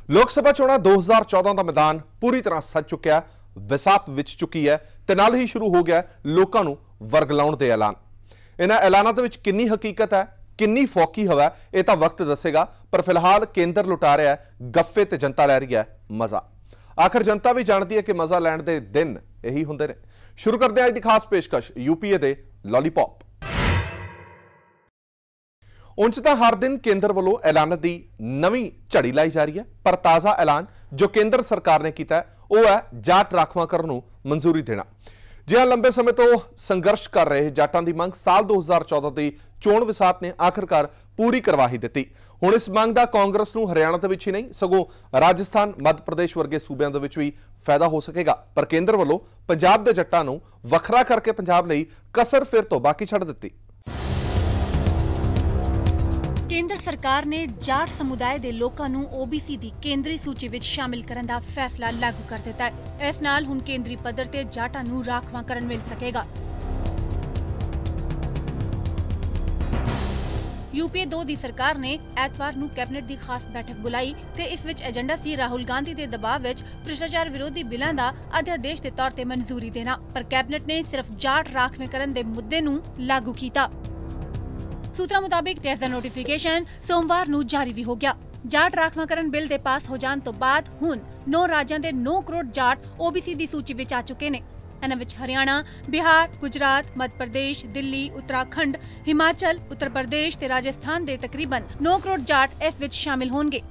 लोक सभा चोणां 2014 का मैदान पूरी तरह सज चुका है, विसात विच चुकी है ते नाल ही शुरू हो गया लोकां नूं वर्गलाउण दे ऐलान। इन्हां ऐलानां दे विच किन्नी हकीकत है, किन्नी फौकी हवा है, यह तो वक्त दसेगा। पर फिलहाल केंद्र लुटा रहा है गफ्फे ते जनता लै रही है मजा। आखिर जनता भी जानती है कि मजा लैण दे दिन यही हुंदे ने। शुरू करते हैं अज दी खास पेशकश यूपीए दे लॉलीपॉप। उंज तां हर दिन केंद्र वालों ऐलानां दी नवीं झड़ी लाई जा रही है, पर ताज़ा ऐलान जो केंद्र सरकार ने किया वह है जाट राखवांकरण नूं मंजूरी देना। जी हाँ, लंबे समय तो संघर्ष कर रहे जाटां दी मंग साल 2014 की चोण विसात ने आखिरकार पूरी करवा ही दी। हुण इस मंग दा कांग्रेस नूं हरियाणा दे विच ही नहीं सगों राजस्थान, मध्य प्रदेश वर्गे सूबिਆਂ दे विच भी फायदा हो सकेगा। पर केंद्र वालों पंजाब दे जट्टां नूं वखरा करके पंजाब लई कसर फिर तो बाकी छड़ दित्ती। केंद्र सरकार ने जाट समुदाय के लोगों नूं ओबीसी दी केंद्री सूची विच शामिल करन दा फैसला लागू कर दिता है। इस नाल हुण केंद्री पद्धर ते जाटां नूं राखवांकरण मिल सकेगा। यूपीए 2 दी सरकार ने एतवार नूं कैबिनेट दी खास बैठक बुलाई ते इस विच एजेंडा सी राहुल गांधी दे दबाव विच भ्रष्टाचार विरोधी बिलां दा अध्यादेश दे तौर ते मंजूरी देना। पर कैबिनेट ने सिर्फ जाट राखवेंकरण दे मुद्दे नूं लागू कीता। सूत्रों मुताबिक तेज़ नोटिफिकेशन सोमवार नूं जारी भी हो गया। जाट राखवांकरण बिल दे पास हो जाने तो बाद हुण 9 राज्यां दे 9 करोड़ जाट ओबीसी दी सूची विच आ चुके ने। इन्हां विच हरियाणा, बिहार, गुजरात, मध्य प्रदेश, दिल्ली, उत्तराखंड, हिमाचल, उत्तर प्रदेश ते राजस्थान दे तकरीबन 9 करोड़ जाट इस विच शामिल होणगे,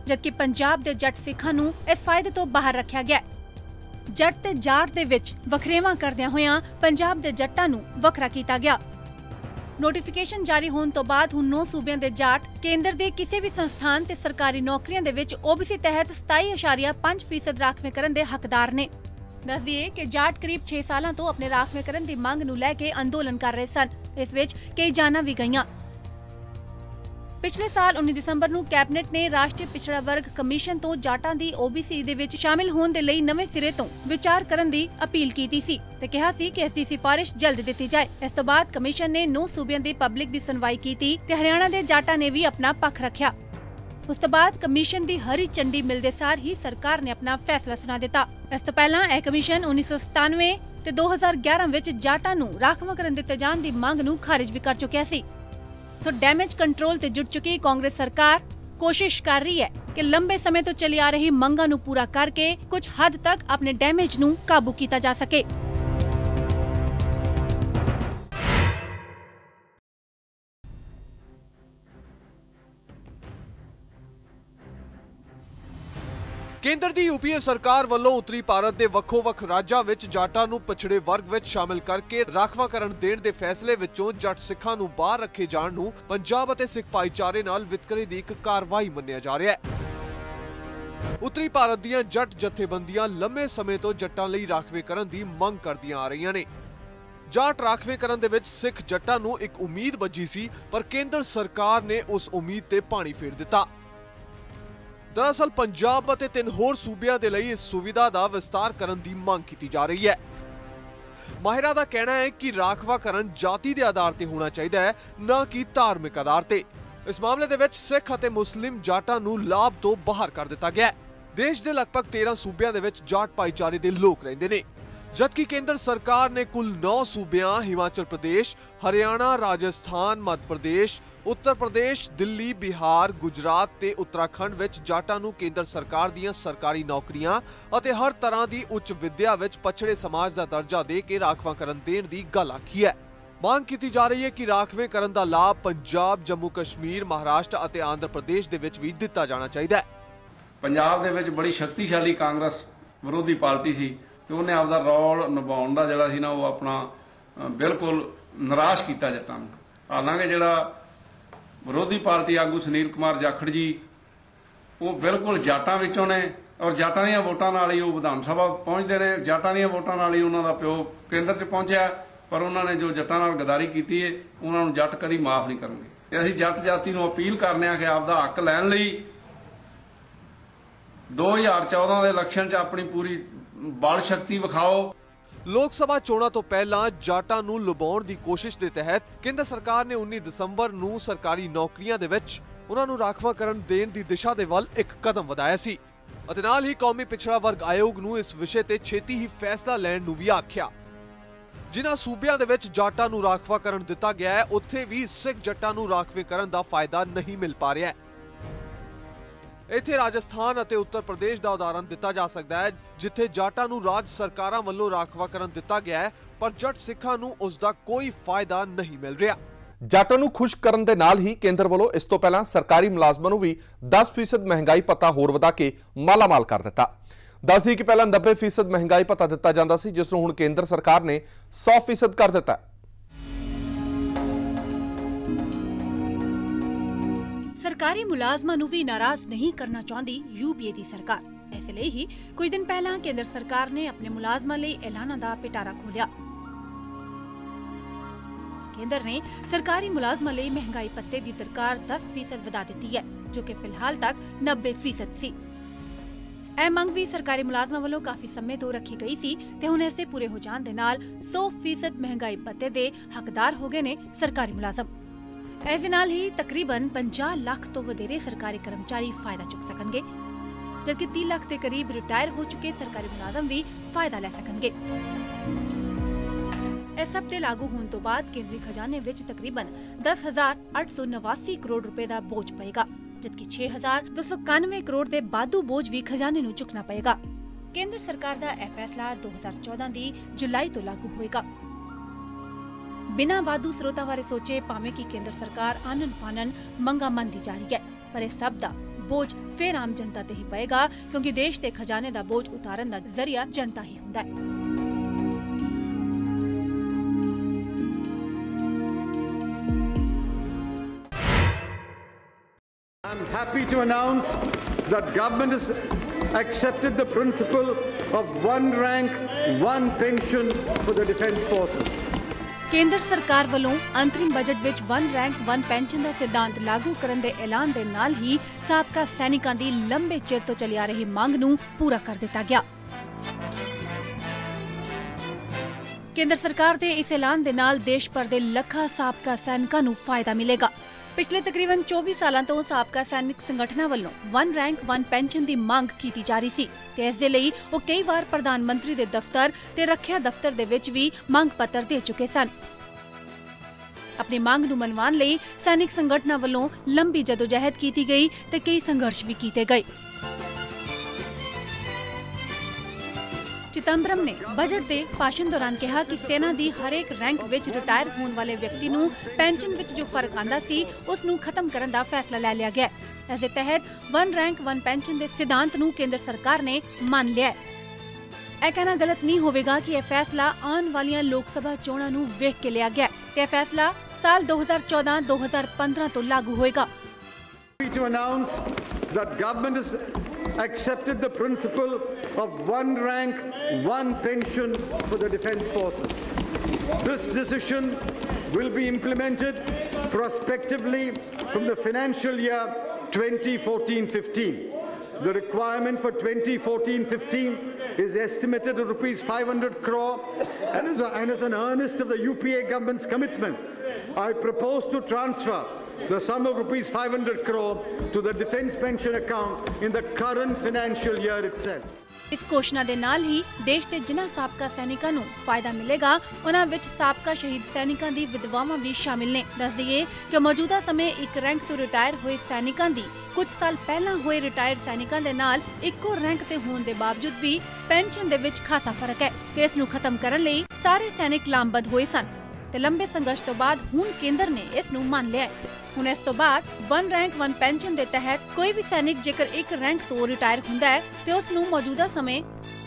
जबकि पंजाब दे जट सिखां नूं इस फायदे तो बाहर रखिया गया। जट ते जाट दे विच वखरेवां करदियां होइयां पंजाब दे जट्टां नूं वखरा कीता गया। नोटिफिकेशन जारी होने तो बाद हुण 9 सूबिਆਂ ਦੇ जाट केंद्र ਦੇ ਕਿਸੇ ਵੀ ਸੰਸਥਾਨ ਤੇ ਸਰਕਾਰੀ ਨੌਕਰੀਆਂ ਦੇ ਵਿੱਚ ओबीसी तहत 27.5% ਰਾਖਵੇਂਕਰਨ ਦੇ ਹੱਕਦਾਰ ਨੇ। ਦੱਸ ਦਈਏ ਕਿ ਜਾਟ ਕਰੀਬ 6 ਸਾਲਾਂ ਤੋਂ ਆਪਣੇ ਰਾਖਵੇਂਕਰਨ ਦੀ ਮੰਗ ਨੂੰ ਲੈ ਕੇ ਅੰਦੋਲਨ ਕਰ ਰਹੇ ਸਨ। ਇਸ ਵਿੱਚ ਕਈ ਜਾਨਾਂ ਵੀ ਗਈਆਂ। पिछले साल 19 दिसंबर ਨੂੰ कैबिनेट ने राष्ट्रीय पिछड़ा वर्ग कमीशन तो जाटां दी ओबीसी ਦੇ ਵਿੱਚ शामिल होने ਦੇ ਲਈ ਨਵੇਂ ਸਿਰੇ ਤੋਂ ਵਿਚਾਰ ਕਰਨ ਦੀ ਅਪੀਲ ਕੀਤੀ ਸੀ ਤੇ ਕਿਹਾ ਸੀ ਕਿ ਇਸ ਦੀ ਸਿਫਾਰਿਸ਼ ਜਲਦ ਦਿੱਤੀ ਜਾਏ। ਇਸ ਤੋਂ ਬਾਅਦ ਕਮਿਸ਼ਨ ਨੇ 9 ਸੂਬਿਆਂ ਦੀ ਪਬਲਿਕ ਦੀ ਸੁਣਵਾਈ ਕੀਤੀ ਤੇ ਹਰਿਆਣਾ ਦੇ ਜਾਟਾਂ ਨੇ ਵੀ ਆਪਣਾ ਪੱਖ ਰੱਖਿਆ। ਉਸ ਤੋਂ ਬਾਅਦ ਕਮਿਸ਼ਨ ਦੀ ਹਰੀ ਝੰਡੀ ਮਿਲਦੇ ਸਾਰ ਹੀ ਸਰਕਾਰ ਨੇ ਆਪਣਾ ਫੈਸਲਾ ਸੁਣਾ ਦਿੱਤਾ। ਇਸ ਤੋਂ ਪਹਿਲਾਂ ਇਹ ਕਮਿਸ਼ਨ 1997 ਤੇ 2011 ਵਿੱਚ ਜਾਟਾਂ ਨੂੰ ਰਾਖਵਾਂਕਰਨ ਦਿੱਤੇ ਜਾਣ ਦੀ ਮੰਗ ਨੂੰ ਖਾਰਿਜ ਵੀ ਕਰ ਚੁੱਕਿਆ ਸੀ। तो डैमेज कंट्रोल ते जुट चुकी कांग्रेस सरकार कोशिश कर रही है कि लंबे समय तो चली आ रही मंगां नूं पूरा करके कुछ हद तक अपने डैमेज नूं काबू किया जा सके। केंद्र की यूपीए सरकार वालों उत्तरी भारत के ਵੱਖੋ-ਵੱਖ राज्यों ਵਿੱਚ जाटां ਨੂੰ पिछड़े वर्ग ਵਿੱਚ शामिल करके राखवांकरण देण ਦੇ फैसले ਵਿੱਚੋਂ जट सिखां ਨੂੰ बाहर रखे जाण ਨੂੰ पंजाब ਅਤੇ सिख भाईचारे नाल वितकरे ਦੀ ਇੱਕ कार्रवाई ਮੰਨਿਆ जा रहा है। उत्तरी भारत ਦੀਆਂ जट जथेबंदियां लंबे समय तो जट्टां ਲਈ राखवेंकरण ਦੀ ਮੰਗ ਕਰਦੀਆਂ ਆ ਰਹੀਆਂ ਨੇ। जाट राखवेंकरण ਦੇ ਵਿੱਚ सिख जट्टां ਨੂੰ ਇੱਕ उम्मीद ਵੱਜੀ ਸੀ, पर केंद्र सरकार ने उस उम्मीद ਤੇ ਪਾਣੀ ਫੇਰ ਦਿੱਤਾ। दरअसल पंजाब और 3 होर सूबिਆਂ ਦੇ ਲਈ इस सुविधा का विस्तार करने की मांग की जा रही है। माहिरां का कहना है कि राखवाकरण जाति के आधार पर होना चाहिए, न कि धार्मिक आधार पर। इस मामले दे विच सिख और मुस्लिम जाटां नूं लाभ तो बाहर कर दिता गया है। देश के लगभग 13 सूबिਆਂ ਦੇ ਵਿੱਚ जाट भाईचारे के लोग रहिंदे ने, जबकि केंद्र सरकार ने कुल 9 सूबियां हिमाचल प्रदेश, हरियाणा, राजस्थान, मध्य प्रदेश, उत्तर प्रदेश, दिल्ली, बिहार, गुजरात ते उत्तराखंड विच जाटां नूं केंद्र सरकार दीयां सरकारी नौकरियां अते हर तरह की उच्च विद्या विच पछड़े समाज का दर्जा दे के राखवांकरण देण दी गल आखी है। मांग की जा रही है कि राखवेंकरण का लाभ पंजाब, जम्मू कश्मीर, महाराष्ट्र अते आंध्र प्रदेश दे विच भी दिता जाना चाहिए। पंजाब दे विच बड़ी शक्तिशाली कांग्रेस विरोधी पार्टी सी ते उन्हें आपदा रोल निभाउण दा जिहड़ा सी ना वो अपना बिल्कुल निराश कीता जट्टां नूं। हालांकि जिहड़ा विरोधी पार्टी आगू सुनील कुमार जाखड़ जी वो बिल्कुल जाटां विचों ने और जाटां दीयां वोटां नाल ही वो विधान सभा पहुंचदे ने। जाटां दीयां वोटां नाल ही उन्हां दा प्यो केंद्र च पहुंचिया, पर उन्होंने जो जट्टां नाल गद्दारी कीती है उन्हां नूं जट कदी माफ नहीं करनगे। असीं जट जाति नूं अपील करने आ कि आपदा हक लैण लई 2014 ਦੇ ਇਲੈਕਸ਼ਨ 'ਚ ਆਪਣੀ ਪੂਰੀ ਬਲ ਸ਼ਕਤੀ ਵਿਖਾਓ। लोक सभा चोणां तो पहला जाटां नूं लुभाउण दी कोशिश दे तहत केंद्र सरकार ने 19 दसंबर नूं सरकारी नौकरियां दे विच ਉਹਨਾਂ ਨੂੰ ਰਾਖਵਾਂਕਰਨ ਦੇਣ ਦੀ ਦਿਸ਼ਾ ਦੇ ਵੱਲ ਇੱਕ ਕਦਮ ਵਧਾਇਆ ਸੀ ਅਤੇ ਨਾਲ ਹੀ ਕੌਮੀ ਪਿਛੜਾ ਵਰਗ ਆਯੋਗ ਨੂੰ ਇਸ ਵਿਸ਼ੇ ਤੇ ਛੇਤੀ ਹੀ ਫੈਸਲਾ ਲੈਣ ਨੂੰ ਵੀ ਆਖਿਆ। ਜਿਨ੍ਹਾਂ ਸੂਬਿਆਂ ਦੇ ਵਿੱਚ ਜਾਟਾਂ ਨੂੰ ਰਾਖਵਾਂਕਰਨ ਦਿੱਤਾ ਗਿਆ ਹੈ, ਉੱਥੇ ਵੀ ਸਿੱਖ ਜੱਟਾਂ ਨੂੰ ਰਾਖਵੇਂਕਰਨ ਦਾ ਫਾਇਦਾ ਨਹੀਂ ਮਿਲ ਪਾ ਰਿਹਾ। ਇੱਥੇ ਰਾਜਸਥਾਨ ਅਤੇ ਉੱਤਰ ਪ੍ਰਦੇਸ਼ ਦਾ ਉਦਾਹਰਨ ਦਿੱਤਾ ਜਾ ਸਕਦਾ ਹੈ, ਜਿੱਥੇ ਜਾਟਾਂ ਨੂੰ ਰਾਜ ਸਰਕਾਰਾਂ ਵੱਲੋਂ ਰਾਖਵਾਂਕਰਨ ਦਿੱਤਾ ਗਿਆ ਹੈ, ਪਰ ਜੱਟ ਸਿੱਖਾਂ ਨੂੰ ਉਸ ਦਾ ਕੋਈ ਫਾਇਦਾ ਨਹੀਂ ਮਿਲ ਰਿਹਾ। ਜਾਟਾਂ ਨੂੰ ਖੁਸ਼ ਕਰਨ ਦੇ ਨਾਲ ਹੀ ਕੇਂਦਰ ਵੱਲੋਂ ਇਸ ਤੋਂ ਪਹਿਲਾਂ ਸਰਕਾਰੀ ਮੁਲਾਜ਼ਮਾਂ ਨੂੰ ਵੀ 10% ਮਹਿੰਗਾਈ ਭੱਤਾ ਹੋਰ ਵਧਾ ਕੇ ਮਾਲਾਮਾਲ ਕਰ ਦਿੱਤਾ। ਦੱਸਦੀ ਕਿ ਪਹਿਲਾਂ 90% ਮਹਿੰਗਾਈ ਭੱਤਾ ਦਿੱਤਾ ਜਾਂਦਾ ਸੀ, ਜਿਸ ਨੂੰ ਹੁਣ ਕੇਂਦਰ ਸਰਕਾਰ ਨੇ 100% ਕਰ ਦਿੱਤਾ। ਸਰਕਾਰੀ ਮੁਲਾਜ਼ਮਾਂ ਨੂੰ ਵੀ ਨਾਰਾਜ਼ ਨਹੀਂ ਕਰਨਾ ਚਾਹੁੰਦੀ यूपीए ਦੀ ਸਰਕਾਰ। ਇਸ ਲਈ ਹੀ ਕੁਝ ਦਿਨ ਪਹਿਲਾਂ ਕੇਂਦਰ ਸਰਕਾਰ ਨੇ ਆਪਣੇ ਮੁਲਾਜ਼ਮਾਂ ਲਈ ਐਲਾਨਾਂ ਦਾ ਪਿਟਾਰਾ ਖੋਲ੍ਹਿਆ। ਕੇਂਦਰ ਨੇ ਸਰਕਾਰੀ ਮੁਲਾਜ਼ਮਾਂ ਲਈ ਮਹਿੰਗਾਈ ਭੱਤੇ ਦੀ ਦਰਕਾਰ 10% ਵਧਾ ਦਿੱਤੀ ਹੈ, ਜੋ ਕਿ ਫਿਲਹਾਲ ਤੱਕ 90% ਸੀ। ਇਹ ਮੰਗ ਵੀ ਸਰਕਾਰੀ ਮੁਲਾਜ਼ਮਾਂ ਵੱਲੋਂ ਕਾਫੀ ਸਮੇਂ ਤੋਂ ਰੱਖੀ ਗਈ ਸੀ ਤੇ ਹੁਣ ਇਸੇ ਪੂਰੇ ਹੋ ਜਾਣ ਦੇ ਨਾਲ 100% ਮਹਿੰਗਾਈ ਭੱਤੇ ਦੇ ਹੱਕਦਾਰ ਹੋ ਗਏ ਨੇ ਸਰਕਾਰੀ ਮੁਲਾਜ਼ਮ। ਇਸ ਦੇ ਨਾਲ ਹੀ ਤਕਰੀਬਨ 50 ਲੱਖ ਤੋਂ ਵਧੇਰੇ ਸਰਕਾਰੀ ਕਰਮਚਾਰੀ ਫਾਇਦਾ ਚੁੱਕ ਸਕਣਗੇ, ਜਦਕਿ 30 ਲੱਖ ਦੇ ਕਰੀਬ ਰਿਟਾਇਰ ਹੋ ਚੁੱਕੇ ਸਰਕਾਰੀ ਮੁਲਾਜ਼ਮ ਵੀ ਫਾਇਦਾ ਲੈ ਸਕਣਗੇ। ਇਸ ਸਭ ਦੇ ਲਾਗੂ ਹੋਣ ਤੋਂ ਬਾਅਦ ਕੇਂਦਰੀ ਖਜ਼ਾਨੇ ਵਿੱਚ ਤਕਰੀਬਨ 10,889 ਕਰੋੜ ਰੁਪਏ ਦਾ ਬੋਝ ਪਏਗਾ, ਜਦਕਿ 6,291 ਕਰੋੜ ਦੇ ਵਾਧੂ ਬੋਝ ਵੀ ਖਜ਼ਾਨੇ ਨੂੰ ਚੁੱਕਣਾ ਪਏਗਾ। ਕੇਂਦਰ ਸਰਕਾਰ ਦਾ ਇਹ ਫੈਸਲਾ 2014 ਦੀ ਜੁਲਾਈ ਤੋਂ ਲਾਗੂ ਹੋਏਗਾ। ਬਿਨਾਂ ਵਾਧੂ ਸਰੋਤਾਂ ਬਾਰੇ ਸੋਚੇ ਭਾਵੇਂ ਕਿ ਕੇਂਦਰ ਸਰਕਾਰ ਆਨਨ ਫਾਨਨ ਮੰਗਾਂ ਮੰਨਦੀ ਜਾ ਰਹੀ ਹੈ, ਪਰ ਇਸ ਸਭ ਦਾ ਬੋਝ ਫਿਰ ਆਮ ਜਨਤਾ ਤੇ ਹੀ ਪਏਗਾ, ਕਿਉਂਕਿ ਦੇਸ਼ ਦੇ ਖਜ਼ਾਨੇ ਦਾ ਬੋਝ ਉਤਾਰਨ ਦਾ ਜ਼ਰੀਆ ਜਨਤਾ ਹੀ ਹੁੰਦਾ ਹੈ। I'm happy to announce that government has accepted the principle of one rank, one pension for the defence forces. ਕੇਂਦਰ ਸਰਕਾਰ ਵੱਲੋਂ ਅੰਤਰਿਮ ਬਜਟ ਵਿੱਚ 1 ਰੈਂਕ 1 ਪੈਨਸ਼ਨ ਦਾ ਸਿਧਾਂਤ ਲਾਗੂ ਕਰਨ ਦੇ ਐਲਾਨ ਦੇ ਨਾਲ ਹੀ ਸਾਬਕਾ ਸੈਨਿਕਾਂ ਦੀ ਲੰਬੇ ਚਿਰ ਤੋਂ ਚੱਲੀ ਆ ਰਹੀ ਮੰਗ ਨੂੰ ਪੂਰਾ ਕਰ ਦਿੱਤਾ ਗਿਆ। ਕੇਂਦਰ ਸਰਕਾਰ ਦੇ ਇਸ ਐਲਾਨ ਦੇ ਨਾਲ ਦੇਸ਼ ਭਰ ਦੇ ਲੱਖਾਂ ਸਾਬਕਾ ਸੈਨਿਕਾਂ ਨੂੰ ਫਾਇਦਾ ਮਿਲੇਗਾ। ਪਿਛਲੇ ਤਕਰੀਬਨ 24 ਸਾਲਾਂ ਤੋਂ ਸਾਬਕਾ ਸੈਨਿਕ ਸੰਗਠਨਾਂ ਵੱਲੋਂ 1 ਰੈਂਕ 1 ਪੈਨਸ਼ਨ ਦੀ ਮੰਗ ਕੀਤੀ ਜਾ ਰਹੀ ਸੀ ਤੇ ਇਸ ਦੇ ਲਈ ਉਹ ਕਈ ਵਾਰ ਪ੍ਰਧਾਨ ਮੰਤਰੀ ਦੇ ਦਫ਼ਤਰ ਤੇ ਰੱਖਿਆ ਦਫ਼ਤਰ ਦੇ ਵਿੱਚ ਵੀ ਮੰਗ ਪੱਤਰ ਦੇ ਚੁੱਕੇ ਸਨ। ਆਪਣੀ ਮੰਗ ਨੂੰ ਮਨਵਾਉਣ ਲਈ ਸੈਨਿਕ ਸੰਗਠਨਾਂ ਵੱਲੋਂ ਲੰਬੀ ਜਦੋਜਹਿਦ ਕੀਤੀ ਗਈ ਤੇ ਕਈ ਸੰਘਰਸ਼ ਵੀ ਕੀਤੇ ਗਏ। ਚਿਦੰਬਰਮ ਨੇ ਬਜਟ ਦੇ ਭਾਸ਼ਣ ਦੌਰਾਨ ਕਿਹਾ ਕਿ ਸੈਨਾ ਦੀ ਹਰੇਕ ਰੈਂਕ ਵਿੱਚ ਰਿਟਾਇਰ ਹੋਣ ਵਾਲੇ ਵਿਅਕਤੀ ਨੂੰ ਪੈਨਸ਼ਨ ਵਿੱਚ ਜੋ ਫਰਕ ਆਂਦਾ ਸੀ ਉਸ ਨੂੰ ਖਤਮ ਕਰਨ ਦਾ ਫੈਸਲਾ ਲੈ ਲਿਆ ਗਿਆ। ਇਸ ਦੇ ਤਹਿਤ 1 ਰੈਂਕ 1 ਪੈਨਸ਼ਨ ਦੇ ਸਿਧਾਂਤ ਨੂੰ ਕੇਂਦਰ ਸਰਕਾਰ ਨੇ ਮੰਨ ਲਿਆ। ਇਹ ਕਹਿਣਾ ਗਲਤ ਨਹੀਂ ਹੋਵੇਗਾ ਕਿ ਇਹ ਫੈਸਲਾ ਆਉਣ ਵਾਲੀਆਂ ਲੋਕ ਸਭਾ ਚੋਣਾਂ ਨੂੰ ਵੇਖ ਕੇ ਲਿਆ ਗਿਆ ਤੇ ਇਹ ਫੈਸਲਾ ਸਾਲ 2014-2015 ਤੋਂ ਲਾਗੂ ਹੋਏਗਾ। To announce that government has accepted the principle of 1 rank, 1 pension for the defence forces. This decision will be implemented prospectively from the financial year 2014-15. The requirement for 2014-15 is estimated at ₹500 crore and as an earnest of the UPA government's commitment, I propose to transfer the sum of ₹500 crore to the defence pension account in the current financial year itself. ਇਸ ਘੋਸ਼ਣਾ ਦੇ ਨਾਲ ਹੀ ਦੇਸ਼ ਦੇ ਜਿਨ੍ਹਾਂ ਸਾਬਕਾ ਸੈਨਿਕਾਂ ਨੂੰ ਫਾਇਦਾ ਮਿਲੇਗਾ, ਉਹਨਾਂ ਵਿੱਚ ਸਾਬਕਾ ਸ਼ਹੀਦ ਸੈਨਿਕਾਂ ਦੀ ਵਿਧਵਾਵਾਂ ਵੀ ਸ਼ਾਮਿਲ ਨੇ। ਦੱਸ ਦਈਏ ਕਿ ਮੌਜੂਦਾ ਸਮੇਂ ਇੱਕ ਰੈਂਕ ਤੋਂ ਰਿਟਾਇਰ ਹੋਏ ਸੈਨਿਕਾਂ ਦੀ ਕੁਝ ਸਾਲ ਪਹਿਲਾਂ ਹੋਏ ਰਿਟਾਇਰਡ ਸੈਨਿਕਾਂ ਦੇ ਨਾਲ ਇੱਕੋ ਰੈਂਕ ਤੇ ਹੋਣ ਦੇ ਬਾਵਜੂਦ ਵੀ ਪੈਨਸ਼ਨ ਦੇ ਵਿੱਚ ਖਾਸਾ ਫਰਕ ਹੈ ਤੇ ਇਸ ਨੂੰ ਖਤਮ ਕਰਨ ਲਈ ਸਾਰੇ ਸੈਨਿਕ ਲਾਮਬੱਧ ਹੋਏ ਸਨ ਤੇ ਲੰਬੇ ਸੰਘਰਸ਼ ਤੋਂ ਬਾਅਦ ਹੁਣ ਕੇਂਦਰ ਨੇ ਇਸ ਨੂੰ ਮੰਨ ਲਿਆ ਹੈ। ਹੁਣ ਇਸ ਤੋਂ ਬਾਅਦ 1 ਰੈਂਕ 1 ਪੈਨਸ਼ਨ ਦੇ ਤਹਿਤ ਕੋਈ ਵੀ ਸੈਨਿਕ ਜੇਕਰ ਇੱਕ ਰੈਂਕ ਤੋਂ ਰਿਟਾਇਰ ਹੁੰਦਾ ਹੈ ਤੇ ਉਸ ਨੂੰ ਮੌਜੂਦਾ ਸਮੇਂ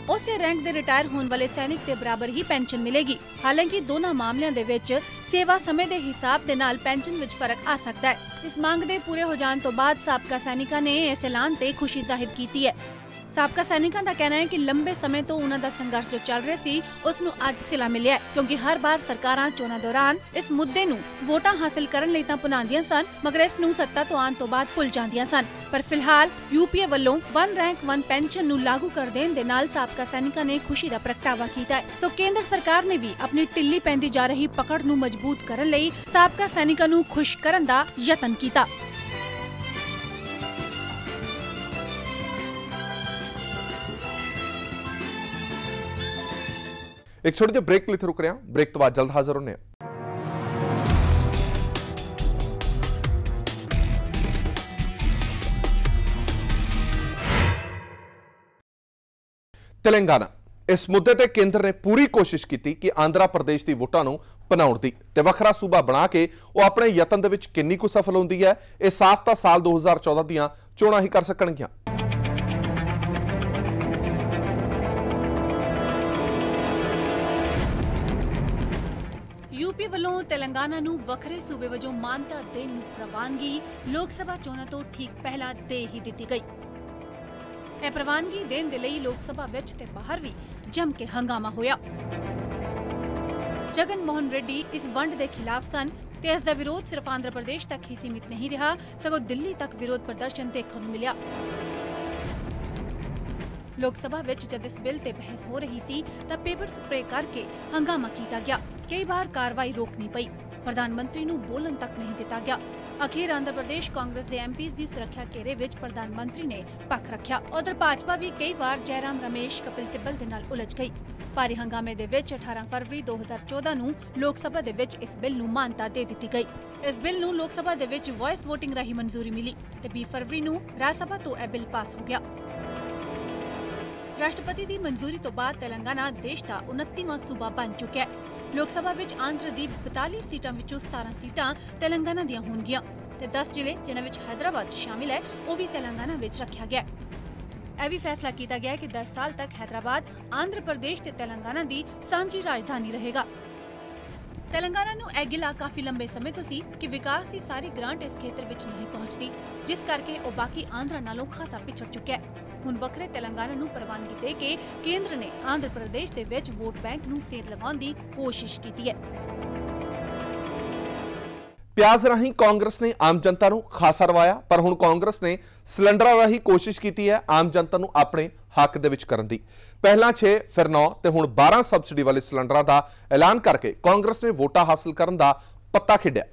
ਉਸੇ ਰੈਂਕ ਦੇ ਰਿਟਾਇਰ ਹੋਣ ਵਾਲੇ ਸੈਨਿਕ ਦੇ ਬਰਾਬਰ ਹੀ ਪੈਨਸ਼ਨ ਮਿਲੇਗੀ। ਹਾਲਾਂਕਿ ਦੋਨਾਂ ਮਾਮਲਿਆਂ ਦੇ ਵਿੱਚ ਸੇਵਾ ਸਮੇਂ ਦੇ ਹਿਸਾਬ ਦੇ ਨਾਲ ਪੈਨਸ਼ਨ ਵਿੱਚ ਫਰਕ ਆ ਸਕਦਾ ਹੈ। ਇਸ ਮੰਗ ਦੇ ਪੂਰੇ ਹੋ ਜਾਣ ਤੋਂ ਬਾਅਦ ਸਾਬਕਾ ਸੈਨਿਕਾਂ ਨੇ ਇਸ ਐਲਾਨ ਤੇ ਖੁਸ਼ੀ ਜ਼ਾਹਿਰ ਕੀਤੀ ਹੈ। ਸਾਬਕਾ ਸੈਨਿਕਾਂ ਦਾ ਕਹਿਣਾ ਹੈ ਕਿ ਲੰਬੇ ਸਮੇਂ ਤੋਂ ਉਹਨਾਂ ਦਾ ਸੰਘਰਸ਼ ਜੋ ਚੱਲ ਰਿਹਾ ਸੀ ਉਸ ਨੂੰ ਅੱਜ ਸਿਲਾ ਮਿਲਿਆ, ਕਿਉਂਕਿ ਹਰ ਵਾਰ ਸਰਕਾਰਾਂ ਚੋਣਾਂ ਦੌਰਾਨ ਇਸ ਮੁੱਦੇ ਨੂੰ ਵੋਟਾਂ ਹਾਸਲ ਕਰਨ ਲਈ ਤਾਂ ਅਪਣਾਉਂਦੀਆਂ ਸਨ, ਮਗਰ ਇਸ ਨੂੰ ਸੱਤਾ ਤੋਂ ਆਉਣ ਤੋਂ ਬਾਅਦ ਭੁੱਲ ਜਾਂਦੀਆਂ ਸਨ। ਪਰ ਫਿਲਹਾਲ UPA ਵੱਲੋਂ 1 ਰੈਂਕ 1 ਪੈਨਸ਼ਨ ਨੂੰ ਲਾਗੂ ਕਰ ਦੇਣ ਦੇ ਨਾਲ ਸਾਬਕਾ ਸੈਨਿਕਾਂ ਨੇ ਖੁਸ਼ੀ ਦਾ ਪ੍ਰਗਟਾਵਾ ਕੀਤਾ ਹੈ। ਸੋ ਕੇਂਦਰ ਸਰਕਾਰ ਨੇ ਵੀ ਆਪਣੀ ਢਿੱਲੀ ਪੈਂਦੀ ਜਾ ਰਹੀ ਪਕੜ ਨੂੰ ਮਜ਼ਬੂਤ ਕਰਨ ਲਈ ਸਾਬਕਾ ਸੈਨਿਕਾਂ ਨੂੰ ਖੁਸ਼ ਕਰਨ ਦਾ ਯਤਨ ਕੀਤਾ। एक छोटे ਜਿਹੇ ब्रेक ਲਈ ਇੱਥੇ ਰੁਕ ਰਹੇ ਹਾਂ। ब्रेक ਤੋਂ ਬਾਅਦ जल्द हाजिर होने। तेलंगाना इस मुद्दे ते केंद्र ने पूरी कोशिश की कि आंध्रा प्रदेश की वोटां नूं भनाउण दी ते वखरा सूबा बना के वो अपने यतन दे विच किन्नी कुछ सफल होंदी है, ये साफ तां साल 2014 दीआं चोणां ही कर सकणगीआं। यूपी ਵੱਲੋਂ तेलंगाना ਨੂੰ ਵੱਖਰੇ सूबे ਵਜੋਂ ਮਾਨਤਾ ਦੇਣ ਨੂੰ ਪ੍ਰਵਾਨਗੀ ਲੋਕ ਸਭਾ ਚੋਣਾਂ ਤੋਂ ਠੀਕ ਪਹਿਲਾਂ ਦੇ ਹੀ ਦਿੱਤੀ ਗਈ। ਇਹ ਪ੍ਰਵਾਨਗੀ ਦੇਣ ਦੇ ਲਈ ਲੋਕ ਸਭਾ ਵਿੱਚ ਤੇ ਬਾਹਰ ਵੀ ਜੰਮ ਕੇ ਹੰਗਾਮਾ ਹੋਇਆ। ਜਗਨ ਮੋਹਨ ਰੈੱਡੀ ਇਸ ਵੰਡ ਦੇ ਖਿਲਾਫ ਸਨ ਤੇ ਇਸ ਦਾ ਵਿਰੋਧ ਸਿਰਫ ਆਂਧਰਾ ਪ੍ਰਦੇਸ਼ ਤੱਕ ਹੀ ਸੀਮਿਤ ਨਹੀਂ ਰਿਹਾ, ਸਗੋਂ ਦਿੱਲੀ ਤੱਕ ਵਿਰੋਧ ਪ੍ਰਦਰਸ਼ਨ ਦੇਖਣ ਨੂੰ ਮਿਲਿਆ। ਲੋਕ ਸਭਾ ਵਿੱਚ ਜਦ ਇਸ ਬਿੱਲ ਤੇ ਬਹਿਸ ਹੋ ਰਹੀ ਸੀ ਤਾਂ ਪੇਪਰ ਸਪਰੇ ਕਰਕੇ ਹੰਗਾਮਾ ਕੀਤਾ ਗਿਆ। ਕਈ ਵਾਰ ਕਾਰਵਾਈ ਰੋਕਣੀ ਪਈ, ਪ੍ਰਧਾਨ ਮੰਤਰੀ ਨੂੰ ਬੋਲਣ ਤੱਕ ਨਹੀਂ ਦਿੱਤਾ ਗਿਆ। अखीर आंध्र प्रदेश कांग्रेस के एमपीज़ की सुरक्षा घेरे विच प्रधानमंत्री ने पक्ष रखा। उधर भाजपा भी कई बार जयराम रमेश कपिल सिब्बल दे नाल उलझ गई। भारी हंगामे दे विच 18 फरवरी 2014 नूं लोक सभा दे विच इस बिल नूं मानता दे दित्ती गई। इस बिल नूं लोक सभा दे विच वॉइस वोटिंग राही मंजूरी मिली ते 20 फरवरी नूं राज सभा तो यह बिल पास हो गया। राष्ट्रपति की मंजूरी तो बाद तेलंगाना देश का 29वां सूबा बन चुका है। लोक सभा विच आंध्र दी 42 सीटां विचों 17 सीटां तेलंगाना दियां होणगीआं ते 10 जिले जिन्हां विच हैदराबाद शामिल है वो भी तेलंगाना विच रखिया गया। यह भी फैसला किया गया कि 10 साल तक हैदराबाद आंध्र प्रदेश ते तेलंगाना दी सांझी राजधानी रहेगा। तेलंगाना नूं यह गिला काफी लंबे समय तो सी कि विकास की सारी ग्रांट इस खेतर विच नहीं पहुंचती, जिस करके वो बाकी आंध्रा नालों खासा पिछड़ चुका है। हुण वखरे तेलंगाना नूं प्रवानगी दे के केंद्र ने आंध्र प्रदेश दे विच वोट बैंक नूं सेध लगाउण दी कोशिश की है। प्याज राही कांग्रेस ने आम जनता नूं खासा रवाया, पर हुण कांग्रेस ने सिलेंडर राही कोशिश की है आम जनता नूं अपने हक दे विच करन दी। पहला 6 फिर 9 ते हुण 12 सबसिडी वाले सिलेंडरां दा ऐलान करके कांग्रेस ने वोटां हासिल करन दा पत्ता खेडिया।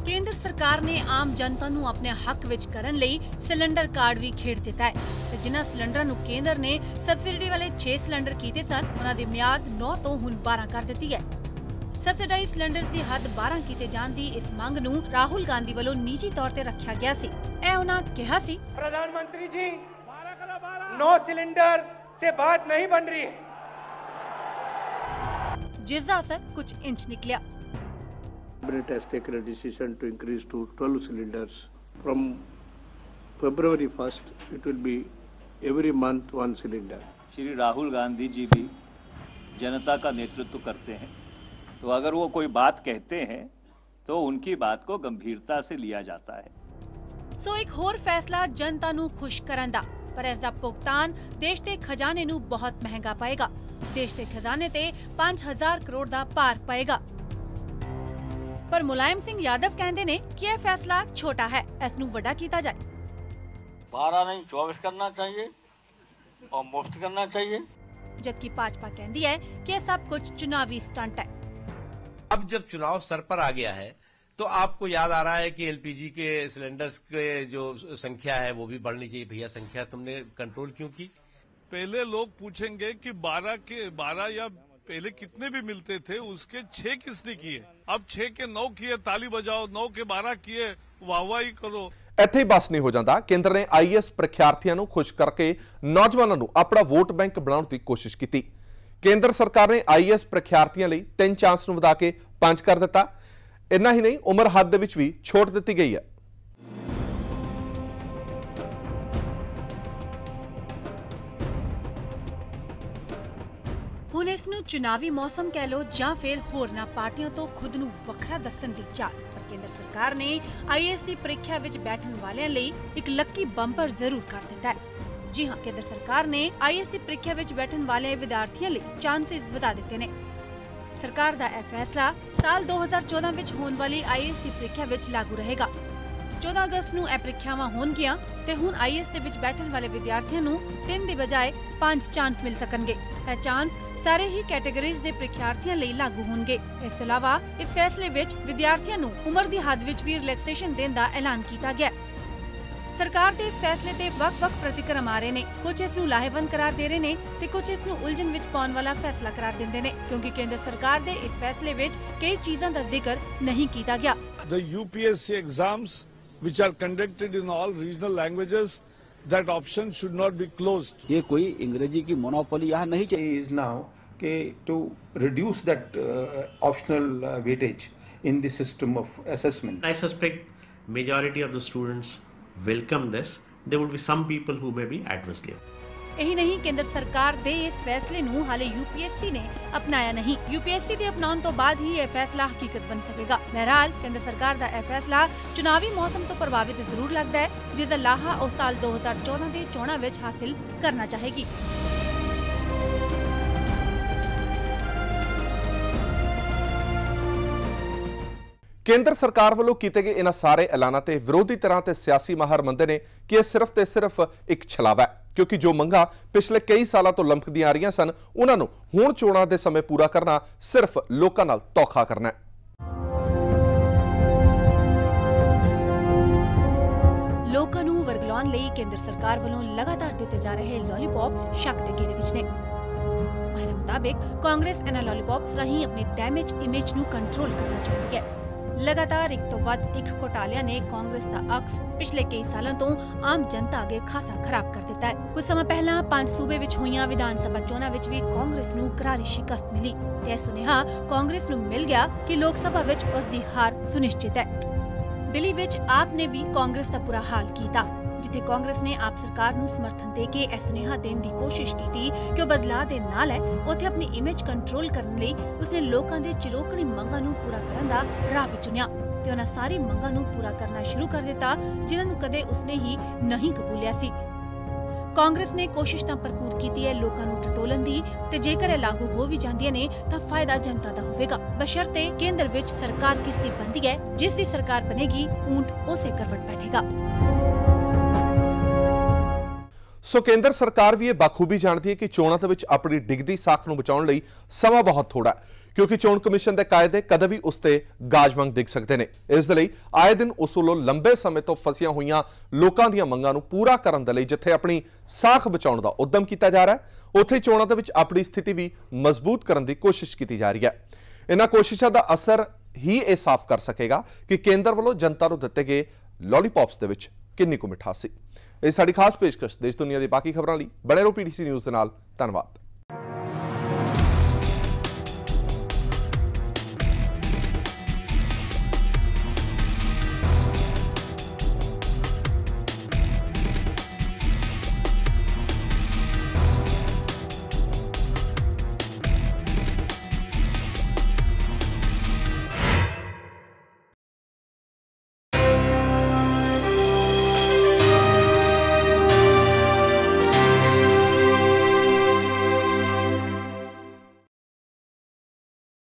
केंद्र सरकार ने आम जनता नूं अपने हक विच करन लई सिलेंडर कार्ड भी खेड़ दिता है ते जिन्हां सिलेंडरां नूं केंद्र ने सबसिडी वाले 6 सिलेंडर कीते सन उन्हां दी मियाद 9 तो हुण 12 कर दित्ती है। सबसिडाइज सिलेंडर की हद 12 कीते जाण दी इस मंग नूं राहुल गांधी वालों निजी तौर ते रखिया गया सी। ए उन्हां कहा सी, प्रधानमंत्री जी 9 सिलेंडर से बात नहीं बन रही है, जिसका असर कुछ inch निकलिया। Cabinet has taken a decision to increase to 12 cylinders. From February 1st, it will be every month 1 cylinder. Shri Rahul Gandhi ji भी जनता का नेतृत्व करते हैं, तो अगर वो कोई बात कहते हैं तो उनकी बात को गंभीरता से लिया जाता है। सो एक होर फैसला जनता नूं खुश करन दा, पर इसदा भुगतान देश के खजाने नूं बहुत महंगा पएगा। देश के खजाने ते 5000 करोड़ दा पार पएगा। पर मुलायम सिंह यादव कहते ने कि यह फैसला छोटा है, इस नूं वड्डा कीता जाए। 12 नहीं 24 करना चाहिए और मुफ्त करना चाहिए। जबकि भाजपा कहती है कि यह सब कुछ चुनावी स्टंट है। अब जब चुनाव सर पर आ गया है तो आपको याद आ रहा है कि एलपीजी के सिलेंडर्स के जो संख्या है वो भी बढ़नी चाहिए। भैया संख्या तुमने कंट्रोल क्यों की? पहले लोग पूछेंगे कि 12 या पहले कितने भी मिलते थे उसके 6 किसने किए, अब 6 के 9 किए, ताली बजाओ, 9 के 12 किए, वाहवाही करो। ਇੱਥੇ ਹੀ ਬਸ ਨਹੀਂ ਹੋ ਜਾਂਦਾ। ਕੇਂਦਰ ਨੇ ਆਈਐਸ ਪ੍ਰੀਖਿਆਰਥੀਆਂ ਨੂੰ ਖੁਸ਼ ਕਰਕੇ ਨੌਜਵਾਨਾਂ ਨੂੰ ਆਪਣਾ ਵੋਟ ਬੈਂਕ ਬਣਾਉਣ ਦੀ ਕੋਸ਼ਿਸ਼ ਕੀਤੀ। ਕੇਂਦਰ ਸਰਕਾਰ ਨੇ ਆਈਐਸ ਪ੍ਰੀਖਿਆਰਥੀਆਂ ਲਈ 3 ਚਾਂਸ ਨੂੰ ਵਧਾ ਕੇ 5 ਕਰ ਦਿੱਤਾ। ਇੰਨਾ ਹੀ ਨਹੀਂ, ਉਮਰ ਹੱਦ ਦੇ ਵਿੱਚ ਵੀ ਛੋਟ ਦਿੱਤੀ ਗਈ ਹੈ। ਹੁਣ ਇਸ ਨੂੰ ਚੁਣਾਵੀ ਮੌਸਮ ਕਹਿ ਲੋ ਜਾਂ ਫਿਰ ਹੋਰਨਾਂ ਪਾਰਟੀਆਂ ਤੋਂ ਖੁਦ ਨੂੰ ਵੱਖਰਾ ਦੱਸਣ ਦੀ ਚਾਲ, ਪਰ ਕੇਂਦਰ ਸਰਕਾਰ ਨੇ ਆਈਏਐਸ ਦੀ ਪ੍ਰੀਖਿਆ ਵਿੱਚ ਬੈਠਣ ਵਾਲਿਆਂ ਲਈ ਇੱਕ ਲੱਕੀ ਬੰਪਰ ਜ਼ਰੂਰ ਕਰ ਦਿੱਤਾ ਹੈ। जी हाँ, केंद्र सरकार ने आईएएस की प्रीख्या विच बैठन वाले विद्यार्थियों लिए चांसेस वधा दिते ने। सरकार दा यह फैसला साल 2014 विच होने वाली आईएएस की प्रीख्या विच लागू रहेगा। 14 अगस्त नूं यह प्रीख्यावां होणगीआं ते हुण आईएएस दे विच बैठन वाले विद्यार्थियों नूं 3 दे बजाय 5 चांस मिल सकणगे। यह चांस सारे ही कैटेगरीज दे प्रीख्यार्थियों लिए लागू होणगे। इस तों इलावा इस फैसले विच विद्यार्थियों नूं उमर दी हद विच भी रिलैक्सेशन देण दा ऐलान कीता गया। सरकार के इस फैसले ते वख-वख प्रतिक्रम आ रहे ने। कुछ इस नूं लाहेवंद करार दे रहे ने ते कुछ इस नूं उलझन विच पाउण वाला फैसला करार दिंदे ने, क्योंकि केंद्र सरकार दे इस फैसले विच कई चीज़ां दा जिक्र नहीं कीता गया। The UPSC exams which are conducted in all regional languages, that option should not be closed. ये कोई अंग्रेजी की मोनोपोली यहाँ नहीं चाहिए। Is now to reduce that optional weightage in the system of assessment. I suspect majority of the students welcome this. There will be some people who may be adversely. यही नहीं, केंद्र सरकार दे इस फैसले नूं हाले यूपीएससी ने अपनाया नहीं। यूपीएससी दे अपनाउण तो बाद ही यह फैसला हकीकत बन सकेगा। बहरहाल केंद्र सरकार दा यह फैसला चुनावी मौसम तो प्रभावित जरूर लगता है, जिसदा लाहा उस साल 2014 दे चोणां विच हासिल करना चाहेगी। केंद्र सरकार वालों किए गए इन्हां सारे ऐलानां ते विरोधी तरह ते सियासी माहर मंदे ने कि यह सिर्फ ते सिर्फ एक छलावा है, क्योंकि जो मंगां पिछले कई सालों तो लंमकदियां आ रही सन, उन्हां नूं हुण चोणां दे समय पूरा करना सिर्फ लोकां नाल धोखा करना है। लोकां नूं वरगलाउण लई केंद्र सरकार वालों लगातार दिते जा रहे लॉलीपॉप्स शक दे घेरे विच ने। माहिरां मुताबिक कांग्रेस इन्हां लॉलीपॉप्स राहीं अपनी डैमेज इमेज नूं कंट्रोल करना चाहती है। लगातार एक तो वध एक घोटालिया ने कांग्रेस का अक्स पिछले कई सालों तो आम जनता अगे खासा खराब कर दिता है। कुछ समय पहला 5 सूबे विच होईयां विधान सभा चोणां विच भी कांग्रेस नूं करारी शिकस्त मिली ते सुनेहा कांग्रेस नूं मिल गया कि लोक सभा विच उसदी हार सुनिश्चित है। दिल्ली विच आप ने भी कांग्रेस का बुरा हाल कीता, जिथे कांग्रेस ने आप सरकार नूं समर्थन दे के यह सुनेहा देने की कोशिश की थी कि बदलाव दे नाल है उत्थे अपनी इमेज कंट्रोल करने लई उसने लोकां दे चिरोकणी मंगां नूं पूरा करन दा राह भी चुनिया ते उन्हां सारी मंगां नूं पूरा करना शुरू कर दिता जिन्हां नूं कदे उसने ही नहीं कबूलिया सी। कांग्रेस ने कोशिश तां भरपूर की है लोकां नूं टटोलन दी ते जेकर लागू हो भी जांदियां ने तां फायदा जनता दा होवेगा, बशर्ते केंद्र विच सरकार किसी बनदी है, जिस दी सरकार बनेगी ऊंट उसे करवट बैठेगा। सो केंद्र सरकार भी यह बखूबी जानती है कि चोणां दे विच अपनी डिगदी साख नूं बचाउण लई समा बहुत थोड़ा है, क्योंकि चोण कमिशन के कायदे कदे भी उसते गाज वांग डिग सकते हैं। इस दे लई आए दिन उस वल्लों लंबे समय तो फसियां हुईयां लोकां दीयां मंगां नूं पूरा करन दे लई जिथे अपनी साख बचाउण दा उद्यम कीता जा रहा है, उत्थे चोणां दे विच अपनी स्थिति भी मजबूत करन दी कोशिश की जा रही है। इन्हां कोशिशां दा असर ही यह साफ कर सकेगा कि केंद्र वालों जनता नूं दित्ते गए लॉलीपॉप्स दे विच किन्नी कुछ मिठास सी। ਇਹ ਸਾਡੀ ਖਾਸ ਪੇਸ਼ਕਸ਼ ਦੇਸ਼ ਦੁਨੀਆ ਦੀ ਬਾਕੀ ਖਬਰਾਂ ਲਈ ਬਣੇ ਰਹੋ ਪੀਟੀਸੀ ਨਿਊਜ਼ ਦੇ ਨਾਲ। ਧੰਨਵਾਦ।